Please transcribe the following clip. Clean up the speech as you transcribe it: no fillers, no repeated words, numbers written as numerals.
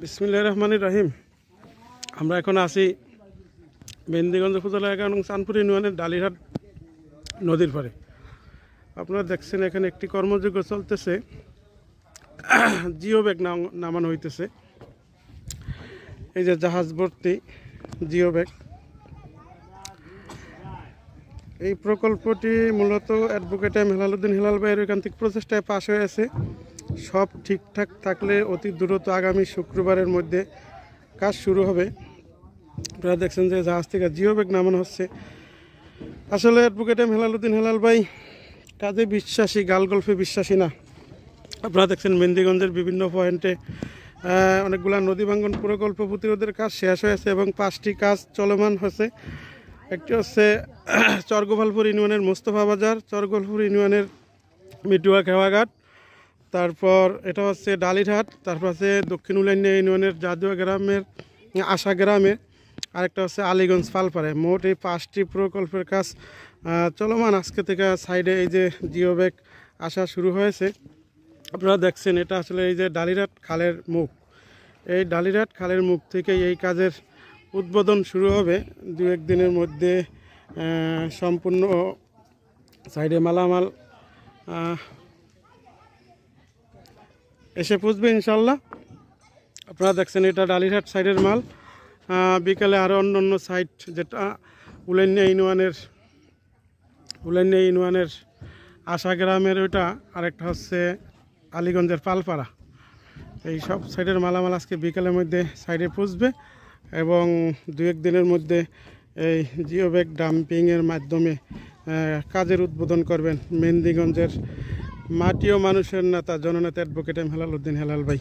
বিসমিল্লাহির রহমানির রহিম। আমরা এখন আছি মেহেন্দিগঞ্জ উপজেলা 11 নং চাঁদপুর ইউনিয়নের ডালিরহাট নদীর পাড়ে। আপনারা দেখছেন এখানে একটি কর্মযজ্ঞ চলতেছে, জিও ব্যাগ নামানো হইতেছে। এই যে জাহাজ ভর্তি জিও ব্যাগ। এই প্রকল্পটি মূলত অ্যাডভোকেট এম হেলালুদ্দিন হেলাল ভাইয়ের ঐকান্তিক প্রচেষ্টায় পাশ হয়েছে। সব ঠিকঠাক থাকলে অতি দ্রুত আগামী শুক্রবারের মধ্যে কাজ শুরু হবে। আপনারা দেখছেন যে জাহাজ থেকে জিও ব্যাগ নামানো হচ্ছে। আসলে অ্যাডভোকেট এম হেলালুদ্দিন হেলাল ভাই কাজে বিশ্বাসী, গাল গল্পে বিশ্বাসী না। আপনারা দেখছেন মেহেন্দিগঞ্জের বিভিন্ন পয়েন্টে অনেকগুলো নদী ভাঙ্গন প্রকল্প প্রতিরোধের কাজ শেষ হয়েছে এবং 5টি কাজ চলমান হয়েছে। একটি হচ্ছে চরগোপালপুর ইউনিয়নের মোস্তফা বাজার, চরগোপালপুর ইউনিয়নের মিটুয়া খেওয়াঘাট, তারপর এটা হচ্ছে ডালিরহাট, তারপর আছে দক্ষিণ উলাইন্যা ইউনিয়নের জাদুয়া গ্রামের আশা গ্রামে, আরেকটা হচ্ছে আলীগঞ্জ পালপাড়ায়। মোট এই 5টি প্রকল্পের কাজ চলমান। আজকে থেকে সাইডে এই যে জিও ব্যাগ আসা শুরু হয়েছে। আপনারা দেখছেন এটা আসলে এই যে ডালিরহাট খালের মুখ। এই ডালিরহাট খালের মুখ থেকে এই কাজের উদ্বোধন শুরু হবে 2-1 দিনের মধ্যে। সম্পূর্ণ সাইডে মালামাল এসে পৌঁছবে ইনশাল্লাহ। আপনারা দেখছেন এটা ডালিরহাট সাইডের মাল। বিকালে আরও অন্য সাইড যেটা উলাইন্যা ইউনিয়নের আশা গ্রামের ওইটা, আরেকটা হচ্ছে আলীগঞ্জের পালপাড়া। এই সব সাইডের মালামাল আজকে বিকালের মধ্যে সাইডে পৌঁছবে এবং 2-1 দিনের মধ্যে এই জিও ব্যাগ ডাম্পিংয়ের মাধ্যমে কাজের উদ্বোধন করবেন মেহেন্দিগঞ্জের মাটি ও মানুষের নেতা, জননেতা অ্যাডভোকেট এম হেলালুদ্দিন হেলাল ভাই।